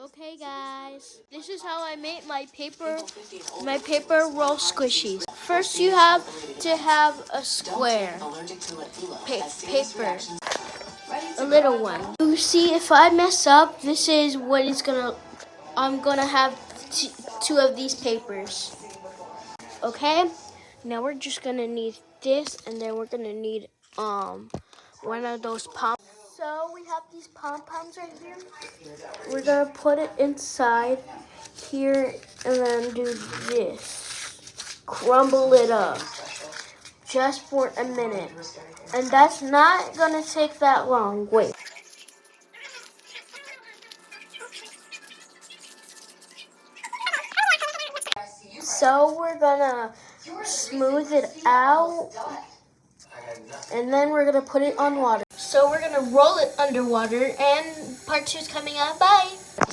Okay guys, this is how I make my paper roll squishies. First you have to have a square paper, a little one. You see, if I mess up, this is what I'm gonna have two of these papers. Okay, now we're just gonna need this, and then we're gonna need one of those pom. So we have these pom-poms right here. We're gonna put it inside here and then do this. Crumble it up just for a minute. And that's not gonna take that long. Wait. So we're gonna smooth it out, and then we're gonna put it on water. So we're gonna roll it underwater, and part 2 is coming out. Bye.